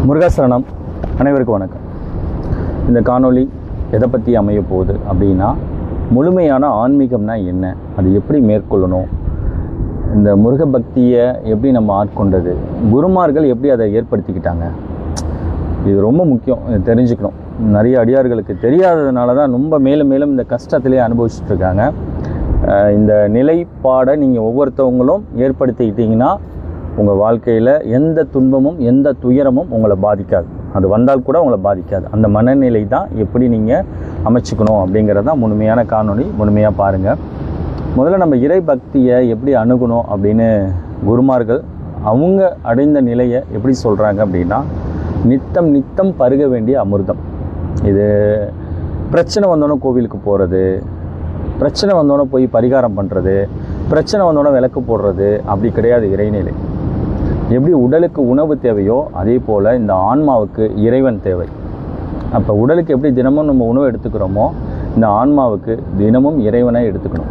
முருகாசரணம். அனைவருக்கும் வணக்கம். இந்த காணொளி எதை பற்றி அமைய போகுது அப்படின்னா, முழுமையான ஆன்மீகம்னா என்ன, அது எப்படி மேற்கொள்ளணும், இந்த முருக பக்தியை எப்படி நம்ம ஆட்கொண்டது, குருமார்கள் எப்படி அதை ஏற்படுத்திக்கிட்டாங்க, இது ரொம்ப முக்கியம். தெரிஞ்சுக்கணும். நிறைய அடியார்களுக்கு தெரியாததுனால தான் ரொம்ப மேலும் மேலும் இந்த கஷ்டத்திலே அனுபவிச்சுட்ருக்காங்க. இந்த நிலைப்பாடை நீங்கள் ஒவ்வொருத்தவங்களும் ஏற்படுத்திக்கிட்டிங்கன்னா உங்கள் வாழ்க்கையில் எந்த துன்பமும் எந்த துயரமும் உங்களை பாதிக்காது. அது வந்தால் கூட உங்களை பாதிக்காது. அந்த மனநிலை தான் எப்படி நீங்கள் அமைச்சிக்கணும் அப்படிங்கிறது தான் முழுமையான காணொளி. முழுமையாக பாருங்கள். முதல்ல நம்ம இறை பக்தியை எப்படி அணுகணும் அப்படின்னு குருமார்கள் அவங்க அடைந்த நிலையை எப்படி சொல்கிறாங்க அப்படின்னா, நித்தம் நித்தம் பருக வேண்டிய அமிர்தம். இது பிரச்சனை வந்தோன்னே கோவிலுக்கு போகிறது, பிரச்சனை வந்தோன்னே போய் பரிகாரம் பண்ணுறது, பிரச்சனை வந்தோன்னே விளக்கு போடுறது அப்படி கிடையாது. இறைநிலை எப்படி உடலுக்கு உணவு தேவையோ அதே போல் இந்த ஆன்மாவுக்கு இறைவன் தேவை. அப்போ உடலுக்கு எப்படி தினமும் நம்ம உணவு எடுத்துக்கிறோமோ, இந்த ஆன்மாவுக்கு தினமும் இறைவனை எடுத்துக்கணும்.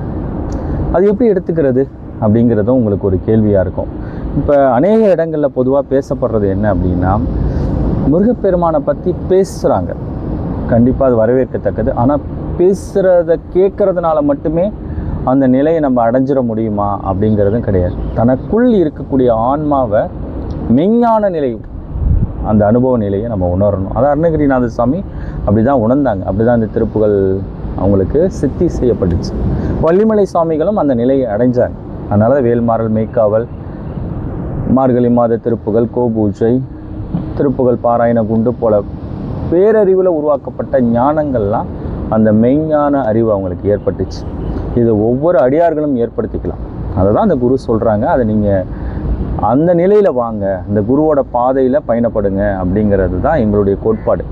அது எப்படி எடுத்துக்கிறது அப்படிங்கிறதும் உங்களுக்கு ஒரு கேள்வியாக இருக்கும். இப்போ அநேக இடங்களில் பொதுவாக பேசப்படுறது என்ன அப்படின்னா, முருகப்பெருமானை பற்றி பேசுகிறாங்க. கண்டிப்பாக அது வரவேற்கத்தக்கது. ஆனால் பேசுகிறத கேட்குறதுனால மட்டுமே அந்த நிலையை நம்ம அடைஞ்சிட முடியுமா அப்படிங்கிறதும் கிடையாது. தனக்குள் இருக்கக்கூடிய ஆன்மாவை மெய்ஞான நிலை, அந்த அனுபவ நிலையை நம்ம உணரணும். அது அருணகிரிநாத சாமி அப்படி தான் உணர்ந்தாங்க. அப்படி தான் இந்த திருப்புகள் அவங்களுக்கு சித்தி செய்யப்பட்டுச்சு. வள்ளிமலை சுவாமிகளும் அந்த நிலையை அடைஞ்சாங்க. அதனால தான் வேல்மாறல், மெய்க்காவல், மார்கழி மாத திருப்புகள், கோபூஜை, திருப்புகள், பாராயண குண்டு போல பேரறிவில் உருவாக்கப்பட்ட ஞானங்கள்லாம் அந்த மெய்ஞான அறிவு அவங்களுக்கு ஏற்பட்டுச்சு. இது ஒவ்வொரு அடியார்களும் ஏற்படுத்திக்கலாம். அதை தான் அந்த குரு சொல்கிறாங்க. அதை நீங்கள் அந்த நிலையில் வாங்க, அந்த குருவோட பாதையில் பயணப்படுங்க அப்படிங்கிறது தான் எங்களுடைய கோட்பாடு.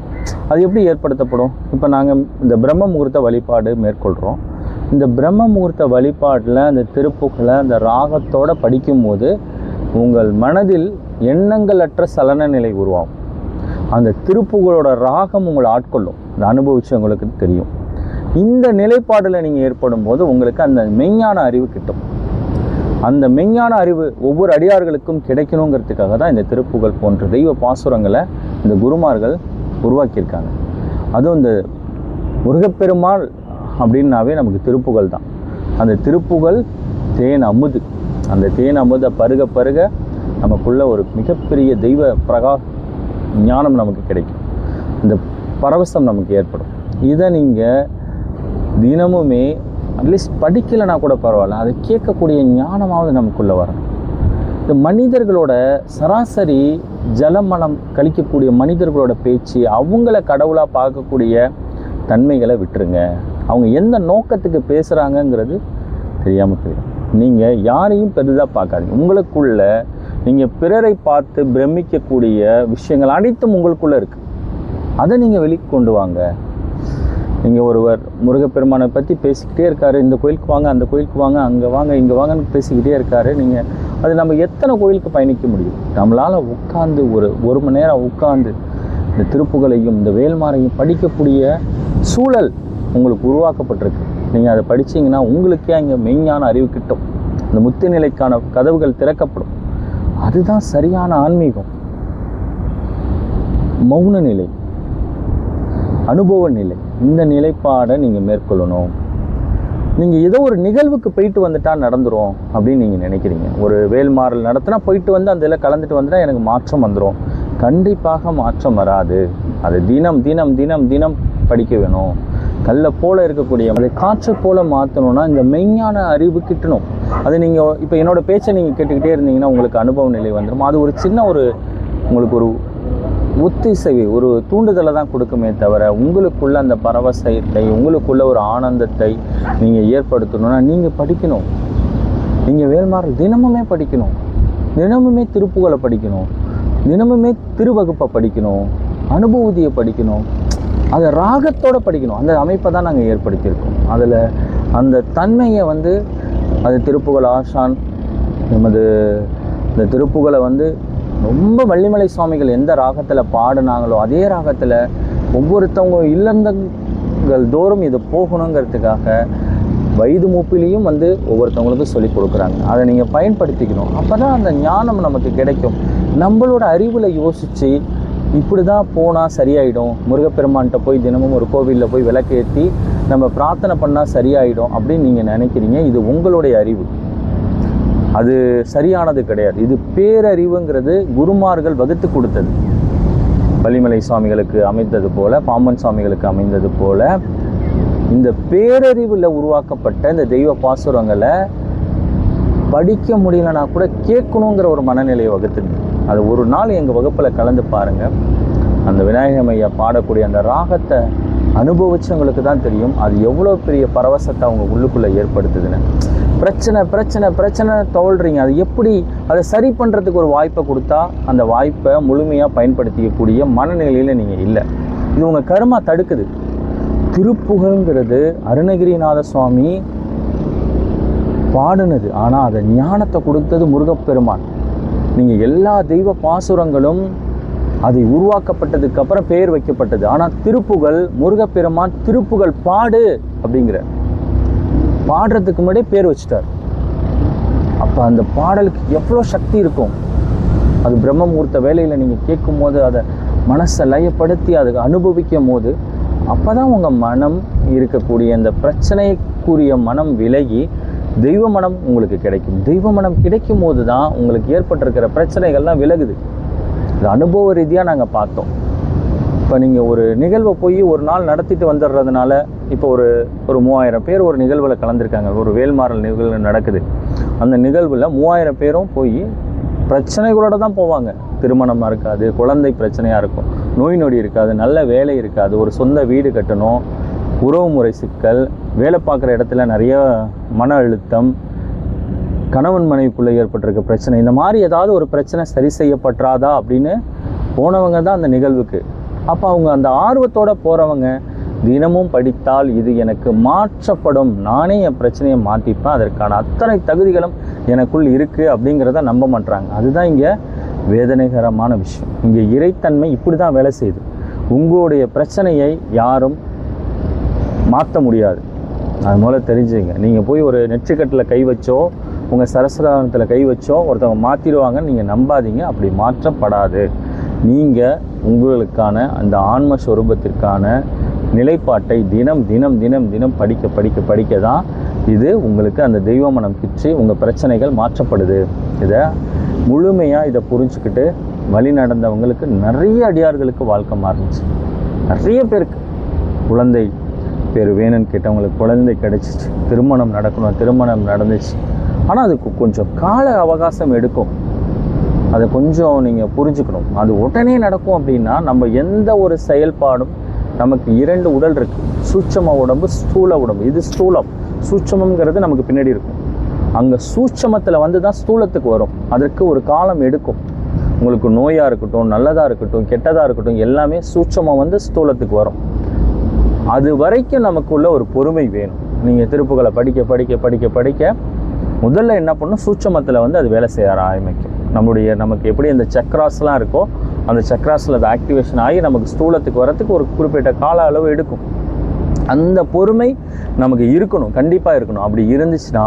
அது எப்படி ஏற்படுத்தப்படும்? இப்போ நாங்கள் இந்த பிரம்ம முகூர்த்த வழிபாடு மேற்கொள்கிறோம். இந்த பிரம்ம முகூர்த்த வழிபாட்டில் அந்த திருப்புகளை அந்த ராகத்தோடு படிக்கும்போது உங்கள் மனதில் எண்ணங்களற்ற சலன நிலை உருவாகும். அந்த திருப்புகளோட ராகம் உங்களை ஆட்கொள்ளும். இந்த அனுபவிச்சு உங்களுக்கு தெரியும். இந்த நிலைப்பாடில் நீங்கள் ஏற்படும் போது உங்களுக்கு அந்த மெய்ஞான அறிவு கிட்டும். அந்த மெய்ஞான அறிவு ஒவ்வொரு அடியார்களுக்கும் கிடைக்கணுங்கிறதுக்காக தான் இந்த திருப்புகள் போன்ற தெய்வ பாசுரங்களை இந்த குருமார்கள் உருவாக்கியிருக்காங்க. அதுவும் இந்த முருகப்பெருமாள் அப்படின்னாவே நமக்கு திருப்புகள் தான். அந்த திருப்புகள் தேன் அமுது. அந்த தேன் அமுதை பருக பருக நமக்குள்ள ஒரு மிகப்பெரிய தெய்வ ஞானம் நமக்கு கிடைக்கும். இந்த பரவசம் நமக்கு ஏற்படும். இதை நீங்கள் தினமுமே அட்லீஸ்ட் படிக்கலைன்னா கூட பரவாயில்ல, அதை கேட்கக்கூடிய ஞானமாவது நமக்குள்ளே வரணும். இந்த மனிதர்களோட சராசரி ஜலமலம் கழிக்கக்கூடிய மனிதர்களோட பேச்சு, அவங்கள கடவுளாக பார்க்கக்கூடிய தன்மைகளை விட்டுருங்க. அவங்க எந்த நோக்கத்துக்கு பேசுகிறாங்கங்கிறது தெரியாமல் போயிடும். நீங்கள் யாரையும் பெரிதாக பார்க்காதீங்க. உங்களுக்குள்ள நீங்கள் பிறரை பார்த்து பிரமிக்கக்கூடிய விஷயங்கள் அனைத்தும் உங்களுக்குள்ளே இருக்குது. அதை நீங்கள் வெளிக்கொண்டு வாங்க. நீங்கள் ஒருவர் முருகப்பெருமானை பற்றி பேசிக்கிட்டே இருக்காரு, இந்த கோயிலுக்கு வாங்க, அந்த கோயிலுக்கு வாங்க, அங்கே வாங்க, இங்கே வாங்கன்னு பேசிக்கிட்டே இருக்காரு. நீங்கள் அது நம்ம எத்தனை கோயிலுக்கு பயணிக்க முடியும்? நம்மளால் உட்காந்து ஒரு மணி நேரம் உட்காந்து இந்த திருப்புகளையும் இந்த வேல்மாரையும் படிக்கக்கூடிய சூழல் உங்களுக்கு உருவாக்கப்பட்டிருக்கு. நீங்கள் அதை படித்தீங்கன்னா உங்களுக்கே அங்கே மெய்ஞான அறிவு கிட்டும். இந்த முத்து நிலைக்கான கதவுகள் திறக்கப்படும். அதுதான் சரியான ஆன்மீகம். மௌன நிலை, அனுபவ நிலை, இந்த நிலைப்பாடை நீங்கள் மேற்கொள்ளணும். நீங்கள் ஏதோ ஒரு நிகழ்வுக்கு போயிட்டு வந்துட்டால் நடந்துடும் அப்படின்னு நீங்கள் நினைக்கிறீங்க. ஒரு வேல்மாறல் நடத்தினா போயிட்டு வந்து அந்த இதில் கலந்துட்டு வந்துட்டால் எனக்கு மாற்றம் வந்துடும். கண்டிப்பாக மாற்றம் வராது. அதை தினம் தினம் தினம் தினம் படிக்க வேணும். கல்லை போல் இருக்கக்கூடிய அதை காற்றை போல் மாற்றணும்னா இந்த மெய்ஞான அறிவு கிட்டணும். அது நீங்கள் இப்போ என்னோடய பேச்சை நீங்கள் கேட்டுக்கிட்டே இருந்தீங்கன்னா உங்களுக்கு அனுபவ நிலை வந்துடும். அது ஒரு சின்ன உங்களுக்கு ஒரு ஒத்திசைவு, ஒரு தூண்டுதலை தான் கொடுக்குமே தவிர உங்களுக்குள்ள அந்த பரவசத்தை, உங்களுக்குள்ள ஒரு ஆனந்தத்தை நீங்கள் ஏற்படுத்தணும்னா நீங்கள் படிக்கணும். நீங்கள் வேல்மாறல் தினமுமே படிக்கணும், தினமுமே திருப்புகளை படிக்கணும், தினமுமே திருவகுப்பை படிக்கணும், அனுபூதியை படிக்கணும். அதை ராகத்தோடு படிக்கணும். அந்த அமைப்பை தான் நாங்கள் ஏற்படுத்தியிருக்கோம். அதில் அந்த தன்மையை அது திருப்புகள் ஆசான் நமது இந்த திருப்புகளை ரொம்ப வள்ளிமலை சுவாமிகள் எந்த ராகத்தில் பாடினாங்களோ அதே ராகத்தில் ஒவ்வொருத்தவங்க இல்லந்தங்கள் தோறும் இது போகணுங்கிறதுக்காக வயது மூப்பிலையும் ஒவ்வொருத்தவங்களுக்கும் சொல்லி கொடுக்குறாங்க. அதை நீங்கள் பயன்படுத்திக்கணும். அப்போ தான் அந்த ஞானம் நமக்கு கிடைக்கும். நம்மளோட அறிவில் யோசித்து இப்படி தான் போனால் சரியாயிடும், முருகப்பெருமான்கிட்ட போய் தினமும் ஒரு கோவிலில் போய் விளக்கேற்றி நம்ம பிரார்த்தனை பண்ணால் சரியாயிடும் அப்படின்னு நீங்கள் நினைக்கிறீங்க. இது உங்களுடைய அறிவு, அது சரியானது கிடையாது. இது பேரறிவுங்கிறது குருமார்கள் வகுத்து கொடுத்தது. வள்ளிமலை சுவாமிகளுக்கு அமைந்தது போல, பாம்பன் சுவாமிகளுக்கு அமைந்தது போல, இந்த பேரறிவில் உருவாக்கப்பட்ட இந்த தெய்வ பாசுரங்களை படிக்க முடியலன்னா கூட கேட்கணுங்கிற ஒரு மனநிலையை வகுத்துங்க. அது ஒரு நாள் எங்கள் வகுப்பில் கலந்து பாருங்கள். அந்த விநாயகம் ஐயா பாடக்கூடிய அந்த ராகத்தை அனுபவிச்சவங்களுக்கு தான் தெரியும் அது எவ்வளோ பெரிய பரவசத்தை அவங்க உள்ளுக்குள்ளே ஏற்படுத்துதுன்னு. பிரச்சனை பிரச்சனை பிரச்சனை தோல்றீங்க, அது எப்படி அதை சரி பண்ணுறதுக்கு ஒரு வாய்ப்பை கொடுத்தா அந்த வாய்ப்பை முழுமையாக பயன்படுத்திக்கக்கூடிய மனநிலையில் நீங்கள் இல்லை. இது உங்கள் கர்மா தடுக்குது. திருப்புகழ்ங்கிறது அருணகிரிநாத சுவாமி பாடுனது, ஆனால் அதை ஞானத்தை கொடுத்தது முருகப்பெருமான். நீங்கள் எல்லா தெய்வ பாசுரங்களும் அது உருவாக்கப்பட்டதுக்கு அப்புறம் பெயர் வைக்கப்பட்டது. ஆனால் திருப்புகழ் முருகப்பெருமான் திருப்புகழ் பாடு அப்படிங்கிற பாடுறதுக்கு முன்னாடியே பேர் வச்சுட்டார். அப்போ அந்த பாடலுக்கு எவ்வளோ சக்தி இருக்கும். அது பிரம்ம முகூர்த்த வேலையில் நீங்கள் கேட்கும் போது அதை மனசை லயப்படுத்தி அதுக்கு அனுபவிக்கும் போது அப்போ தான் உங்கள் மனம் இருக்கக்கூடிய அந்த பிரச்சனைக்குரிய மனம் விலகி தெய்வ மனம் உங்களுக்கு கிடைக்கும். தெய்வ மனம் கிடைக்கும் போது தான் உங்களுக்கு ஏற்பட்டிருக்கிற பிரச்சனைகள்லாம் விலகுது. இது அனுபவ ரீதியாக நாங்கள் பார்த்தோம். இப்போ நீங்கள் ஒரு நிகழ்வை போய் ஒரு நாள் நடத்திட்டு வந்துடுறதுனால இப்போ ஒரு 3000 பேர் ஒரு நிகழ்வில் கலந்துருக்காங்க. ஒரு வேல்மாறல் நிகழ்வு நடக்குது. அந்த நிகழ்வில் 3000 பேரும் போய் பிரச்சனைகளோடு தான் போவாங்க. திருமணமாக இருக்காது, குழந்தை பிரச்சனையாக இருக்கும், நோய் நொடி இருக்காது, நல்ல வேலை இருக்காது, ஒரு சொந்த வீடு கட்டணும், உறவு முறை சிக்கல், வேலை பார்க்குற இடத்துல நிறைய மன அழுத்தம், கணவன் மனைவிக்குள்ளே ஏற்பட்டிருக்க பிரச்சனை, இந்த மாதிரி ஏதாவது ஒரு பிரச்சனை சரி செய்யப்பட்டாதா அப்படின்னு போனவங்க தான் அந்த நிகழ்வுக்கு. அப்போ அவங்க அந்த ஆர்வத்தோடு போகிறவங்க தினமும் படித்தால் இது எனக்கு மாற்றப்படும், நானே என் பிரச்சனையை மாற்றிப்பேன், அதற்கான அத்தனை தகுதிகளும் எனக்குள் இருக்குது அப்படிங்கிறத நம்ப மாட்டாங்க. அதுதான் இங்கே வேதனைகரமான விஷயம். இங்கே இறைத்தன்மை இப்படி தான் வேலை செய்யுது. உங்களுடைய பிரச்சனையை யாரும் மாற்ற முடியாது. அது மூலம் தெரிஞ்சுங்க. நீங்கள் போய் ஒரு நெற்றிக்கட்டில் கை வச்சோ உங்கள் சரஸ்வரத்தில் கை வச்சோ ஒருத்தவங்க மாற்றிடுவாங்கன்னு நீங்கள் நம்பாதீங்க. அப்படி மாற்றப்படாது. நீங்கள் உங்களுக்கான அந்த ஆன்ம ஸ்வரூபத்திற்கான நிலைப்பாட்டை தினம் தினம் தினம் தினம் படிக்க படிக்க படிக்க தான் இது உங்களுக்கு அந்த தெய்வ மனம் கிச்சு உங்கள் பிரச்சனைகள் மாற்றப்படுது. இதை முழுமையாக இதை புரிஞ்சுக்கிட்டு வழி நடந்தவங்களுக்கு நிறைய அடியார்களுக்கு வாழ்க்கை மாறிச்சு. நிறைய பேருக்கு குழந்தை பேர் வேணும்னு கேட்டவங்களுக்கு குழந்தை கிடைச்சிச்சு, திருமணம் நடக்கணும், திருமணம் நடந்துச்சு. ஆனால் அதுக்கு கொஞ்சம் கால அவகாசம் எடுக்கும். அதை கொஞ்சம் நீங்கள் புரிஞ்சுக்கணும். அது உடனே நடக்கும் அப்படின்னா நம்ம எந்த ஒரு செயல்பாடும், நமக்கு 2 உடல் இருக்குது, சூட்சம உடம்பு, ஸ்தூல உடம்பு. இது ஸ்தூலம், சூட்சமங்கிறது நமக்கு பின்னாடி இருக்கும். அங்கே சூட்சமத்தில் வந்து தான் ஸ்தூலத்துக்கு வரும். அதற்கு ஒரு காலம் எடுக்கும். உங்களுக்கு நோயாக இருக்கட்டும், நல்லதாக இருக்கட்டும், கெட்டதாக இருக்கட்டும், எல்லாமே சூட்சமம் வந்து ஸ்தூலத்துக்கு வரும். அது வரைக்கும் நமக்குள்ள ஒரு பொறுமை வேணும். நீங்கள் திருப்புகளை படிக்க படிக்க படிக்க படிக்க முதல்ல என்ன பண்ணணும், சூட்சமத்தில் வந்து அது வேலை செய்ய ஆரம்பிக்கும். நமக்கு எப்படி அந்த சக்ராஸ்லாம் இருக்கோ அந்த சக்ராஸில் அது ஆக்டிவேஷன் ஆகி நமக்கு ஸ்தூலத்துக்கு வரத்துக்கு ஒரு குறிப்பிட்ட கால அளவு எடுக்கும். அந்த பொறுமை நமக்கு இருக்கணும், கண்டிப்பாக இருக்கணும். அப்படி இருந்துச்சுன்னா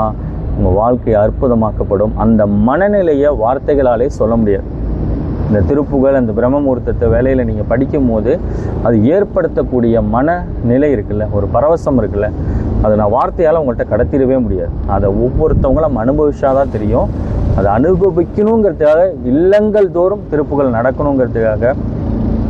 உங்கள் வாழ்க்கை அற்புதமாக்கப்படும். அந்த மனநிலையை வார்த்தைகளாலே சொல்ல முடியாது. இந்த திருப்புகள், அந்த பிரம்ம முகூர்த்தத்தை வேலையில் நீங்கள் படிக்கும் போது அது ஏற்படுத்தக்கூடிய மனநிலை இருக்குல்ல, ஒரு பரவசம் இருக்குல்ல, அதை நான் வார்த்தையால் உங்கள்கிட்ட கடத்திடவே முடியாது. அதை ஒவ்வொருத்தவங்களும் அனுபவிச்சாதான் தெரியும். அதை அனுபவிக்கணுங்கிறதுக்காக இல்லங்கள் தோறும் திருப்புகள் நடக்கணுங்கிறதுக்காக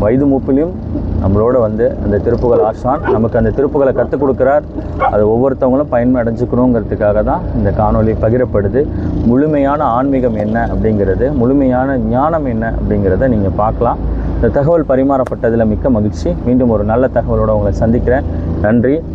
வயது மூப்பிலையும் நம்மளோட வந்து அந்த திருப்புகள் ஆசான் நமக்கு அந்த திருப்புகளை கற்றுக் கொடுக்குறார். அதை ஒவ்வொருத்தவங்களும் பயனடைஞ்சுக்கணுங்கிறதுக்காக தான் இந்த காணொளி பகிரப்படுது. முழுமையான ஆன்மீகம் என்ன அப்படிங்கிறது, முழுமையான ஞானம் என்ன அப்படிங்கிறத நீங்கள் பார்க்கலாம். இந்த தகவல் பரிமாறப்பட்டதில் மிக்க மகிழ்ச்சி. மீண்டும் ஒரு நல்ல தகவலோடு உங்களை சந்திக்கிறேன். நன்றி.